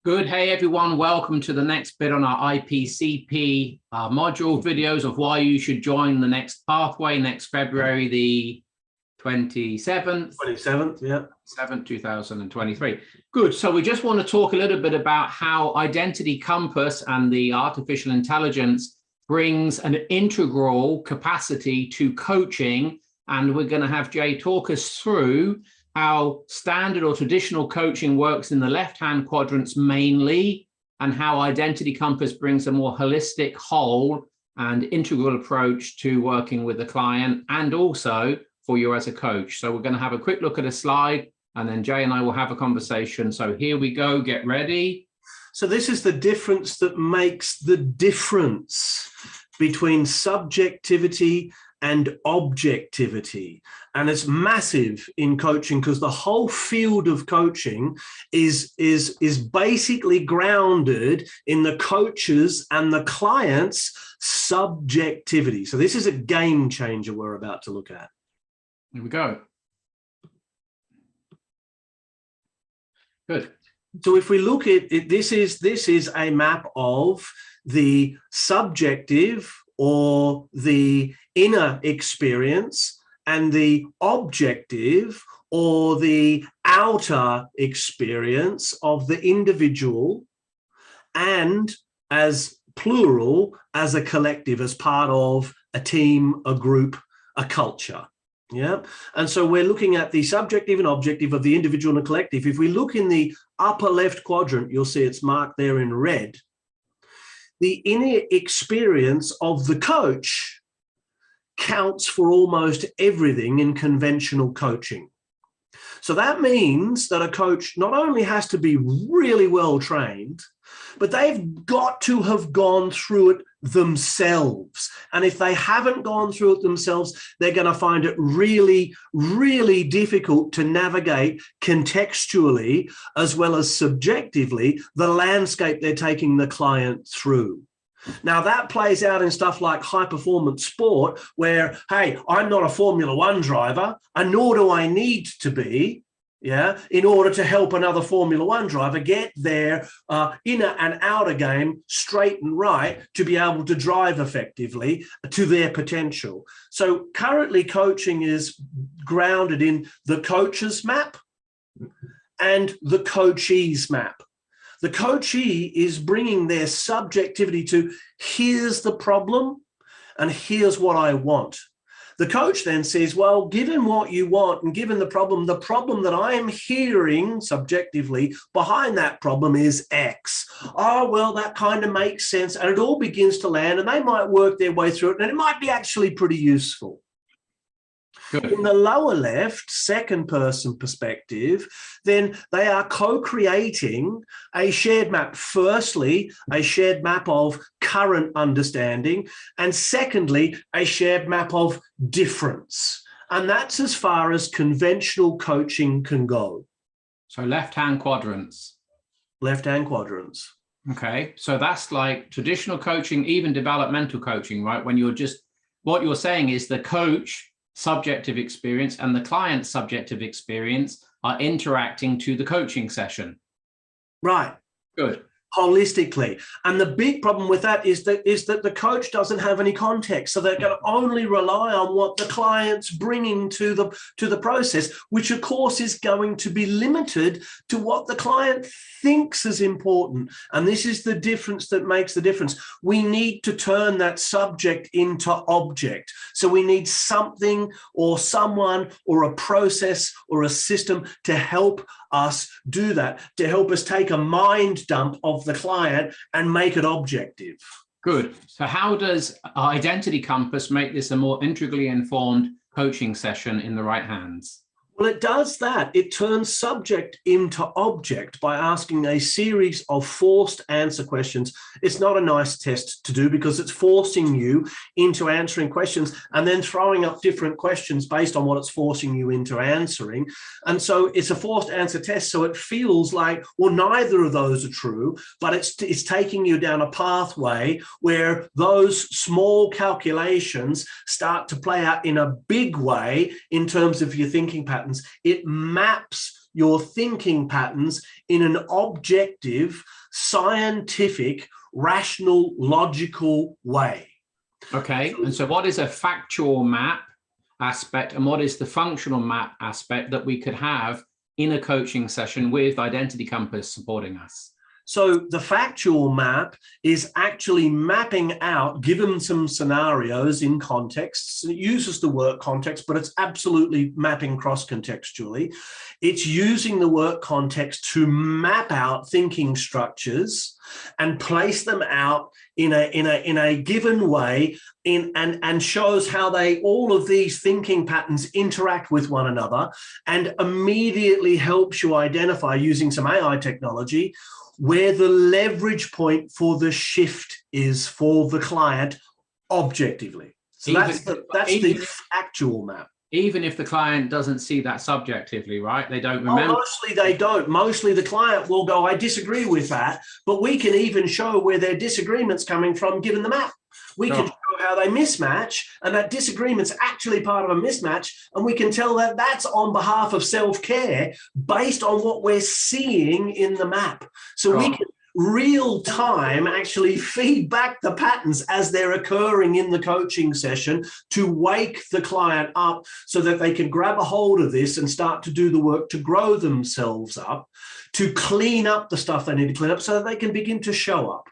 Good. Hey, everyone. Welcome to the next bit on our IPCP module videos of why you should join the next pathway next February, the 27th. 27th, yeah. 7th, 2023. Good. So we just want to talk a little bit about how Identity Compass and the artificial intelligence brings an integral capacity to coaching. And we're going to have Jay talk us through how standard or traditional coaching works in the left-hand quadrants mainly, and how Identity Compass brings a more holistic, whole and integral approach to working with the client and also for you as a coach. So we're going to have a quick look at a slide and then Jay and I will have a conversation. So here we go, get ready. So this is the difference that makes the difference between subjectivity and objectivity. And it's massive in coaching because the whole field of coaching is basically grounded in the coach's and the client's subjectivity. So this is a game changer we're about to look at. Here we go. Good. So if we look at it, this is a map of the subjective or the inner experience and the objective or the outer experience of the individual, and as plural, as a collective, as part of a team, a group, a culture. Yeah. And so we're looking at the subjective and objective of the individual and the collective. If we look in the upper left quadrant, you'll see it's marked there in red. The inner experience of the coach counts for almost everything in conventional coaching. So that means that a coach not only has to be really well trained, but they've got to have gone through it themselves. And if they haven't gone through it themselves, they're going to find it really, really difficult to navigate contextually as well as subjectively the landscape they're taking the client through. Now, that plays out in stuff like high-performance sport where, hey, I'm not a Formula One driver, and nor do I need to be, in order to help another Formula One driver get their inner and outer game straight and right to be able to drive effectively to their potential. So currently coaching is grounded in the coach's map and the coachee's map. The coachee is bringing their subjectivity to here's the problem and here's what I want. The coach then says, well, given what you want and given the problem that I am hearing subjectively behind that problem is X. Oh, well, that kind of makes sense. And it all begins to land and they might work their way through it and it might be actually pretty useful. Good. In the lower left, second person perspective, then they are co-creating a shared map. Firstly, a shared map of current understanding, and secondly, a shared map of difference. And that's as far as conventional coaching can go. So left-hand quadrants. Left-hand quadrants. Okay, so that's like traditional coaching, even developmental coaching, right? When you're just, what you're saying is the coach subjective experience and the client's subjective experience are interacting to the coaching session. Right. Good. Holistically. And the big problem with that is that the coach doesn't have any context. So they're going to only rely on what the client's bringing to the process, which of course is going to be limited to what the client thinks is important. And this is the difference that makes the difference. We need to turn that subject into object. So we need something or someone or a process or a system to help us do that, to help us take a mind dump of the client and make it objective. Good. So how does Identity Compass make this a more integrally informed coaching session in the right hands? Well, it does that. It turns subject into object by asking a series of forced answer questions. It's not a nice test to do because it's forcing you into answering questions and then throwing up different questions based on what it's forcing you into answering. And so it's a forced answer test. So it feels like, well, neither of those are true, but it's taking you down a pathway where those small calculations start to play out in a big way in terms of your thinking pattern. It maps your thinking patterns in an objective, scientific, rational, logical way. Okay, and so what is a factual map aspect and what is the functional map aspect that we could have in a coaching session with Identity Compass supporting us? So the factual map is actually mapping out, given some scenarios in contexts. It uses the work context, but it's absolutely mapping cross-contextually. It's using the work context to map out thinking structures and place them out in a given way, and shows how all of these thinking patterns interact with one another, and immediately helps you identify, using some AI technology, where the leverage point for the shift is for the client objectively. So that's the actual map. Even if the client doesn't see that subjectively, right? They don't remember. Oh, mostly they don't. Mostly the client will go, I disagree with that, but we can even show where their disagreement's coming from given the map. We can show how they mismatch, and that disagreement's actually part of a mismatch, and we can tell that that's on behalf of self-care based on what we're seeing in the map. So we can real time actually feed back the patterns as they're occurring in the coaching session to wake the client up so that they can grab a hold of this and start to do the work to grow themselves up, to clean up the stuff they need to clean up so that they can begin to show up.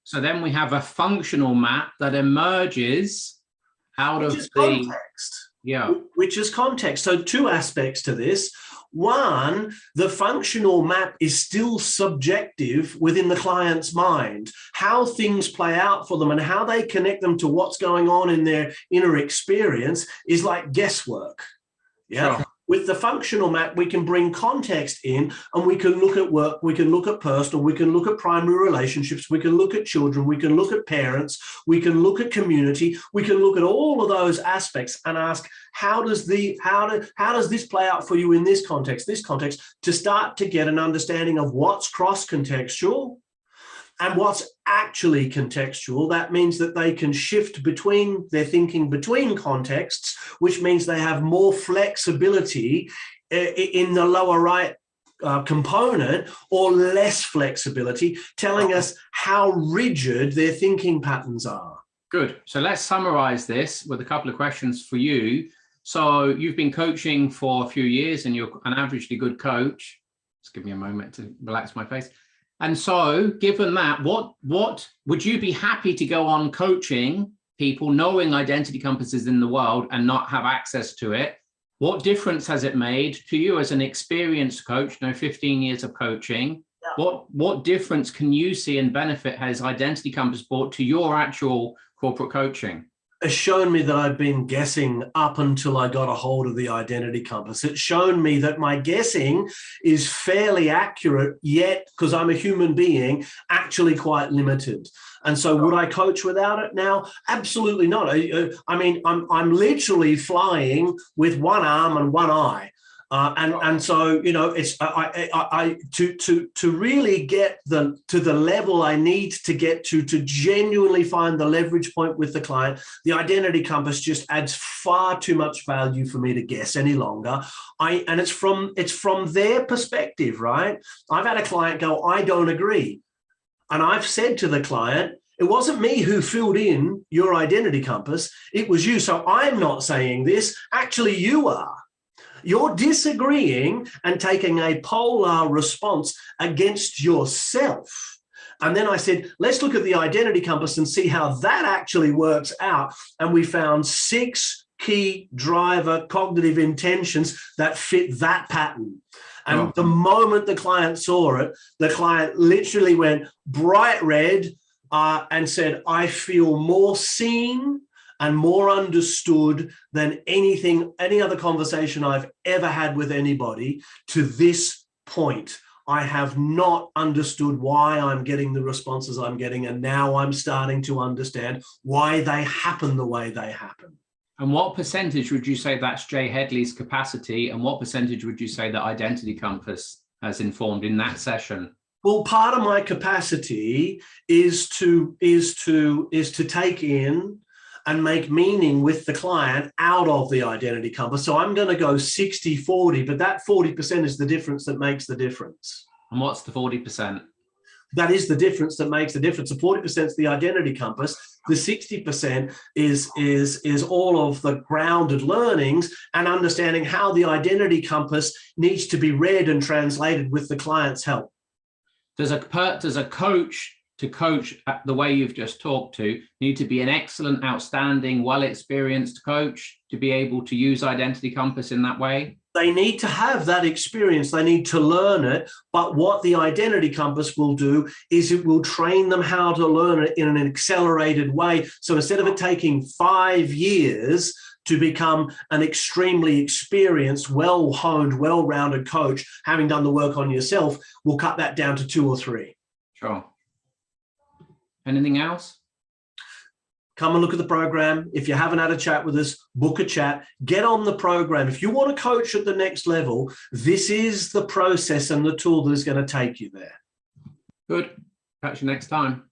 So then we have a functional map that emerges out of the context. Yeah. Which is context. So two aspects to this. One, the functional map is still subjective within the client's mind. How things play out for them and how they connect them to what's going on in their inner experience is like guesswork. Yeah. Sure. With the functional map, we can bring context in, and we can look at work, we can look at personal, we can look at primary relationships, we can look at children, we can look at parents, we can look at community, we can look at all of those aspects and ask, how does this play out for you in this context, to start to get an understanding of what's cross-contextual and what's actually contextual. That means that they can shift between their thinking between contexts, which means they have more flexibility in the lower right component, or less flexibility, telling us how rigid their thinking patterns are. Good. So let's summarize this with a couple of questions for you. So you've been coaching for a few years and you're an averagely good coach. Just give me a moment to relax my face. And so given that, what would you be happy to go on coaching people, knowing Identity Compass is in the world and not have access to it? What difference has it made to you as an experienced coach, 15 years of coaching? Yeah. What difference can you see and benefit has Identity Compass brought to your actual corporate coaching? Has shown me that I've been guessing up until I got a hold of the Identity Compass. It's shown me that my guessing is fairly accurate, yet, because I'm a human being, actually quite limited. And so would I coach without it now? Absolutely not. I mean, I'm literally flying with one arm and one eye. And so, you know, it's to really get to the level I need to get to genuinely find the leverage point with the client, the Identity Compass just adds far too much value for me to guess any longer. And it's from their perspective, right? I've had a client go, I don't agree. And I've said to the client, it wasn't me who filled in your Identity Compass, it was you. So I'm not saying this, actually you are. You're disagreeing and taking a polar response against yourself. And then I said, let's look at the Identity Compass and see how that actually works out. And we found 6 key driver cognitive intentions that fit that pattern. And the moment the client saw it, the client literally went bright red and said, I feel more seen and more understood than any other conversation I've ever had with anybody to this point. I have not understood why I'm getting the responses I'm getting, and now I'm starting to understand why they happen the way they happen. And what percentage would you say that's Jay Headley's capacity, and what percentage would you say that Identity Compass has informed in that session? Well, part of my capacity is to take in and make meaning with the client out of the identity compass. So I'm going to go 60-40, but that 40% is the difference that makes the difference. And what's the 40%? That is the difference that makes the difference. The 40% is the identity compass. The 60% is all of the grounded learnings and understanding how the identity compass needs to be read and translated with the client's help. Does a coach to coach the way you've just talked to need to be an excellent, outstanding, well-experienced coach to be able to use identity compass in that way? They need to have that experience. They need to learn it. But what the identity compass will do is it will train them how to learn it in an accelerated way. So instead of it taking 5 years to become an extremely experienced, well-honed, well-rounded coach, having done the work on yourself, we'll cut that down to 2 or 3. Sure. Anything else? Come and look at the program. If you haven't had a chat with us, book a chat, get on the program. If you want to coach at the next level, this is the process and the tool that is going to take you there. Good. Catch you next time.